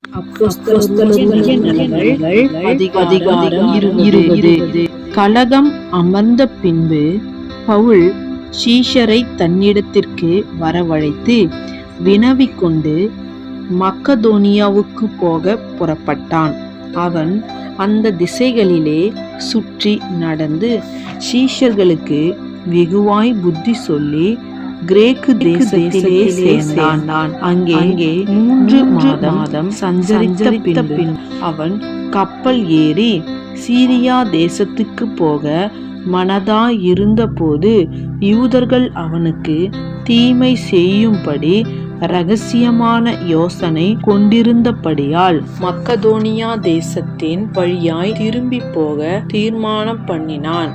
அப்போஸ்தலர்களுடைய நடபடிகள் அதிகாரம் 20. கலகம் அமர்ந்த பின்பு பவுல் சீஷரை தன்னிடத்திற்கு வரவழைத்து வினவிக்கொண்டு மக்கதோனியாவுக்கு போக புறப்பட்டான். அவன் அந்த திசைகளிலே சுற்றி நடந்து சீஷர்களுக்கு வெகுவாய் புத்தி சொல்லி கிரேக்கு தேசத்திலே சேர்ந்தான். அங்கே 3 மாதம் சஞ்சரித்த பின் அவன் கப்பல் ஏறி சீரியா தேசத்துக்கு போக மனதாயிருந்தபோது யூதர்கள் அவனுக்கு தீமை செய்யும்படி இரகசியமான யோசனை கொண்டிருந்தபடியால் மக்கதோனியா தேசத்தின் வழியாய் திரும்பி போக தீர்மானம் பண்ணினான்.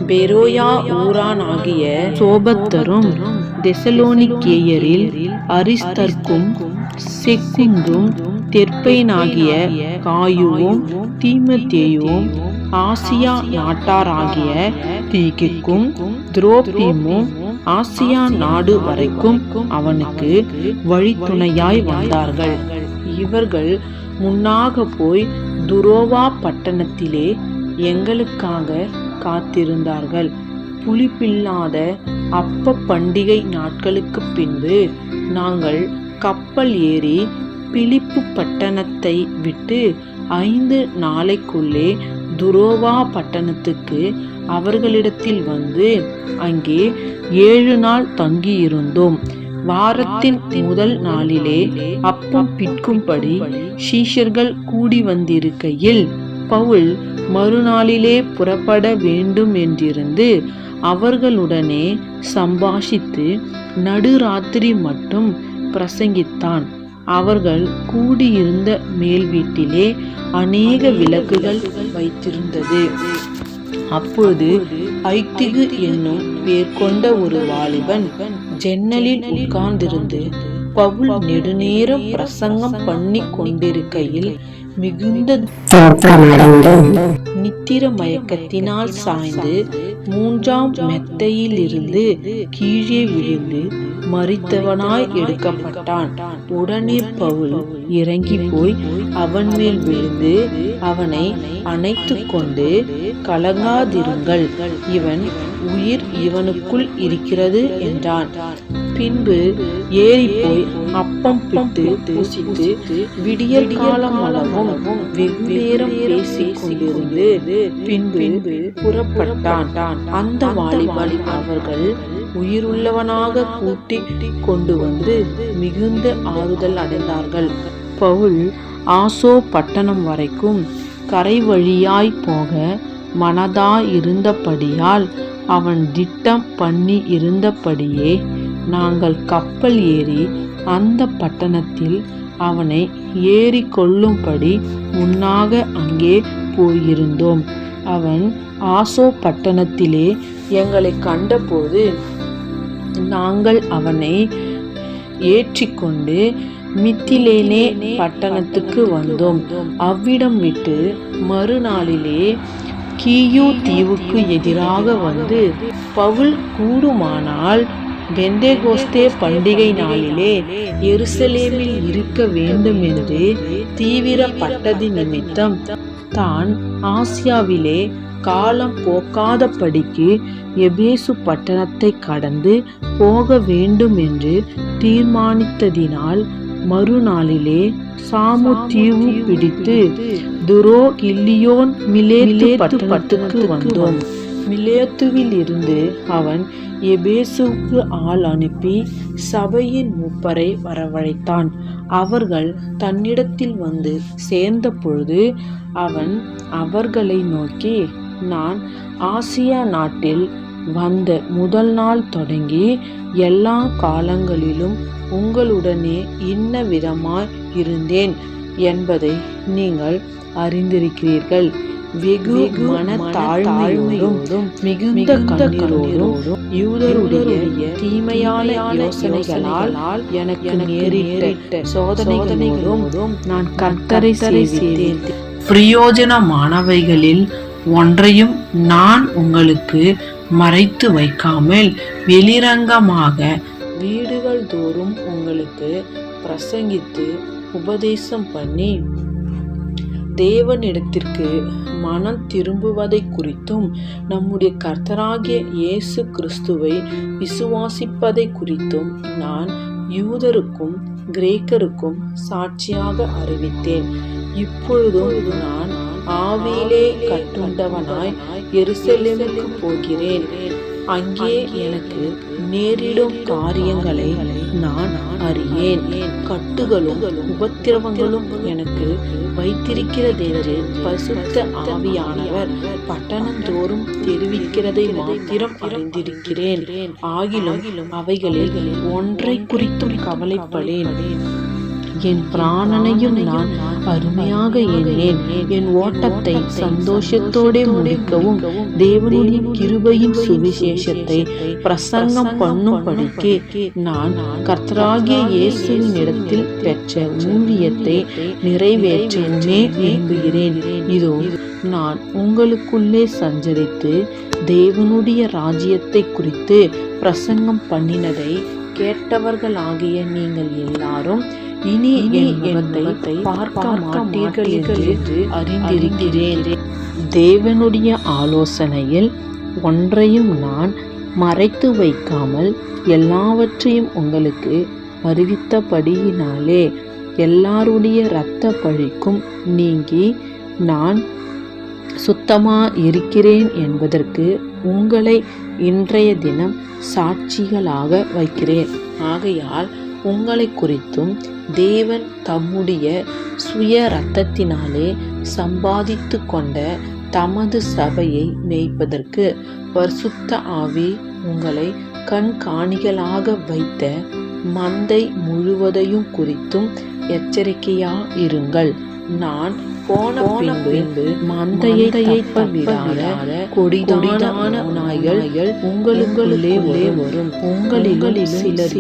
பெரோயா ஊரானாகிய சோபத்தரும் தெசலோனிக்கேயரில் அரிஸ்தர்க்கும் செக்குந்தும் தெர்பைனாகிய காயுவும் தீமோத்தேயுவும் ஆசியா நாட்டாராகிய தீகிக்கும் துரோபீமும் ஆசியா நாடு வரைக்கும் அவனுக்கு வழித்துணையாய் வந்தார்கள். இவர்கள் முன்னாக போய் துரோவா பட்டணத்திலே எங்களுக்காக காத்திருந்தார்கள். புளிப்பில்லாத அப்ப பண்டிகை நாட்களுக்கு பின்பு நாங்கள் கப்பல் ஏறி பிலிப்பு பட்டணத்தை விட்டு 5 நாளைக்குள்ளே துரோவா பட்டணத்துக்கு அவர்களிடத்தில் வந்து அங்கே 7 நாள் தங்கியிருந்தோம். வாரத்தின் முதல் நாளிலே அப்பம் பிற்கும்படி சீஷர்கள் கூடி வந்திருக்கையில் பவுல் மறுநாளிலே புறப்பட வேண்டும் என்றிருந்து அவர்களுடனே சம்பாஷித்து நடுராத்திரி மட்டும் பிரசங்கித்தான். அவர்கள் கூடியிருந்த மேல் வீட்டிலே அநேக விளக்குகள் வைத்திருந்தது. அப்பொழுது ஐத்திகு என்னும் பேர் கொண்ட ஒரு வாலிபன் ஜன்னலில் உட்கார்ந்திருந்து பவுல் நெடுநேரம் பிரசங்கம் பண்ணி கொண்டிருக்கையில் மிகுந்த நித்திர மயக்கத்தினால் சாய்ந்து 3ஆம் மெத்தையிலிருந்து கீழே விழுந்து மரித்தவனாய் எடுக்கப்பட்டான். உடனே பவுல் இறங்கி போய் அவன் மேல் விழுந்து அவனை அணைத்து கொண்டு, கலங்காதிருங்கள், இவன் உயிர் இவனுக்குள் இருக்கிறது என்றான். பின்பு ஏறி போய் அப்பம் பிட்டு புசித்து விடியற் காலம் அளவும் வெகு நேரம் பேசிக் கொண்டிருந்து பின்பு புறப்பட்டான். அந்த வாலிபன் அவர்கள் உயிருள்ளவனாக கூட்டி கொண்டு வந்து மிகுந்த ஆறுதல் அடைந்தார்கள். பவுல் ஆசோ பட்டணம் வரைக்கும் கரை வழியாய் போக மனதாயிருந்தபடியால் அவன் திட்டம் பண்ணி இருந்தபடியே நாங்கள் கப்பல் ஏறி அந்த பட்டணத்தில் அவனை ஏறி கொள்ளும்படி முன்னாக அங்கே போயிருந்தோம். அவன் ஆசோ பட்டணத்திலே எங்களை கண்டபோது நாங்கள் அவனை ஏற்றிக்கொண்டு மித்திலேனே பட்டணத்துக்கு வந்தோம். அவ்விடம் விட்டு மறுநாளிலே கீயு தீவுக்கு எதிராக வந்து பவுல் கூடுமானால் பெந்தேகோஸ்தே பண்டிகை நாளிலே எருசலேமில் இருக்க வேண்டும் என்று தீவிரப்பட்டது நிமித்தம் தான் ஆசியாவிலே காலம் போக்காதபடிக்கு எபேசு பட்டணத்தை கடந்து போக வேண்டும் என்று தீர்மானித்ததினால் மறுநாளிலே சாமு தீவு பிடித்து துரோ கில்லியோன் மிலேத்து பட்டணத்துக்கு வந்தோம். மிலேத்துவில் இருந்து அவன் எபேசுக்கு ஆள் அனுப்பி சபையின் மூப்பரை வரவழைத்தான். அவர்கள் தன்னிடத்தில் வந்து சேர்ந்த பொழுது அவன் அவர்களை நோக்கி, நான் ஆசியா நாட்டில் வந்த முதல் நாள் தொடங்கி எல்லா காலங்களிலும் உங்களுடனே இன்ன விதமாய் இருந்தேன் என்பதை நீங்கள் அறிந்திருக்கிறீர்கள். வெகு மனத்தாழ்மையோடும் மிகுந்த கண்ணீரோடும் யூதருடைய தீமையான யோசனைகளால் எனக்கு நேரிட்ட சோதனைகளோடும் நான் கர்த்தரை சேவித்தேன். பிரயோஜனமானவைகளில் ஒன்றையும் நான் உங்களுக்கு மறைத்து வைக்காமல் வெளிரங்கமாக வீடுகள் தோறும் உங்களுக்கு பிரசங்கித்து உபதேசம் பண்ணி தேவனிடத்திற்கு மனம் திரும்புவதை குறித்தும் நம்முடைய கர்த்தராகிய இயேசு கிறிஸ்துவை விசுவாசிப்பதை குறித்தும் நான் யூதருக்கும் கிரேக்கருக்கும் சாட்சியாக அறிவித்தேன். இப்பொழுதும் நான் ஆவியிலே கட்டுண்டவனாய் எருசலேமுக்கு போகிறேன். அங்கே எனக்கு நேரிடும் காரியங்களை நான் அறியேன். கட்டுகளும் உபத்திரவங்களும் எனக்கு வைத்திருக்கிறதென்று பரிசுத்த ஆவியானவர் பட்டணந்தோறும் தெரிவிக்கிறதை மாத்திரம் அறிந்திருக்கிறேன். ஆகிலும் அவைகளில் ஒன்றை குறித்தும் கவலைப்படேன். என் பிராணனையும் நான் அருமையாக எண்ணேன். என் ஓட்டத்தை சந்தோஷத்தோடு முடிக்கவும் தேவனுடைய கிருபையின் சுவிசேஷத்தை பிரசங்கம் பண்ணும்படிக்கு நான் கர்த்தராகிய இயேசுவின் இடத்தில் பெற்ற ஊழியத்தை நிறைவேற்றவுமே விரும்புகிறேன். இதோ நான் உங்களுக்குள்ளே சஞ்சரித்து தேவனுடைய ராஜ்யத்தை குறித்து பிரசங்கம் பண்ணினதை கேட்டவர்களாகிய நீங்கள் எல்லாரும் இனி என் முகத்தை பார்க்க மாட்டீர்கள் என்று அறிந்திருக்கிறேன். தேவனுடைய ஆலோசனையில் ஒன்றையும் நான் மறைத்து வைக்காமல் எல்லாவற்றையும் உங்களுக்கு அறிவித்தபடியினாலே எல்லாருடைய இரத்த பழிக்கும் நீங்கி நான் சுத்தமா இருக்கிறேன் என்பதற்கு உங்களை இன்றைய தினம் சாட்சிகளாக வைக்கிறேன். ஆகையால் உங்களை குறித்தும் தேவன் தம்முடைய சுய இரத்தத்தினாலே சம்பாதித்து கொண்ட தமது சபையை மேய்ப்பதற்கு பரிசுத்த ஆவி உங்களை கண்காணிகளாக வைத்த மந்தை முழுவதையும் குறித்தும் எச்சரிக்கையா இருங்கள். நான் போன பின்பு மந்தையை தப்ப விடாத கொடிதான நாய்கள் உங்களுக்குள்ளே வரும். உங்களில் சிலர்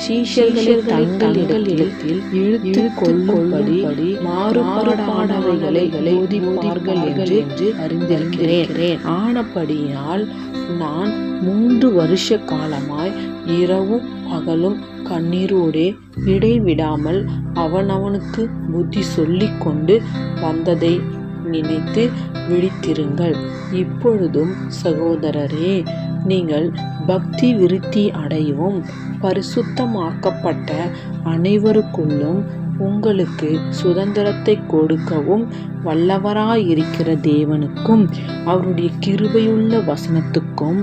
சீஷர்கள் தங்களிடத்தில் இழுத்து கொள்ளும்படி மாறுபாடானவைகளை போதிப்பார்கள் என்று அறிந்திருக்கிறேன். ஆனபடியால் நான் 3 வருஷ காலமாய் இரவும் பகலும் கண்ணீரோடே இடைவிடாமல் அவனவனுக்கு புத்தி சொல்லிக் கொண்டு வந்ததை நினைத்து விழித்திருங்கள். இப்பொழுதும் சகோதரரே, நீங்கள் பக்தி விருத்தி அடையவும் பரிசுத்தமாக்கப்பட்ட அனைவருக்குள்ளும் உங்களுக்கு சுதந்திரத்தை கொடுக்கவும் வல்லவராயிருக்கிற தேவனுக்கும் அவருடைய கிருபையுள்ள வசனத்துக்கும்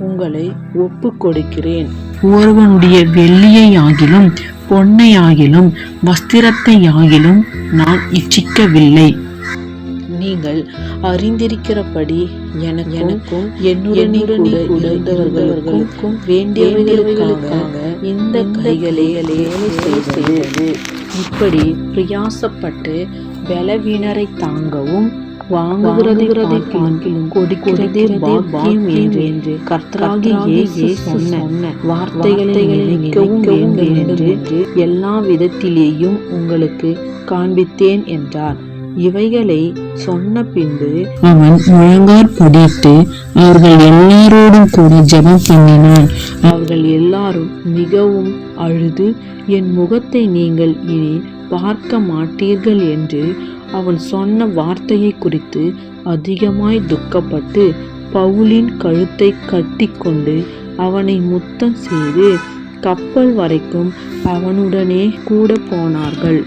உங்களை ஒப்பு கொடுக்கிறேன். ஒருவனுடைய வெள்ளியை ஆகிலும் பொன்னை ஆகிலும் வஸ்திரத்தை ஆகிலும் நான் இச்சிக்கவில்லை. நீங்கள் அறிந்திருக்கிறபடி எனக்கும் என்னுடனே கூட இருந்தவர்களுக்கும் வேண்டியவைகளுக்காக இந்த கைகளே செய்தது. இப்படி பிரயாசப்பட்டு பலவீனரை தாங்கவும் வாங்குகிறதை பார்க்கிலும் கொடுக்கிறதே பாக்கியம் என்று கர்த்தராகிய இயேசு சொன்ன வார்த்தைகளை நினைக்கவும் வேண்டும் என்று எல்லா விதத்திலேயும் உங்களுக்கு காண்பித்தேன் என்றார். இவைகளை சொன்ன பின்பு அவன் முழங்காற்படியிட்டு அவர்கள் எல்லாரோடும் கூட ஜெபம் பண்ணினான். அவர்கள் எல்லாரும் மிகவும் அழுது, என் முகத்தை நீங்கள் இனி பார்க்க மாட்டீர்கள் என்று அவன் சொன்ன வார்த்தையை குறித்து அதிகமாய் துக்கப்பட்டு பவுலின் கழுத்தை கட்டி கொண்டு அவனை முத்தம் செய்து கப்பல் வரைக்கும் அவனுடனே கூட போனார்கள்.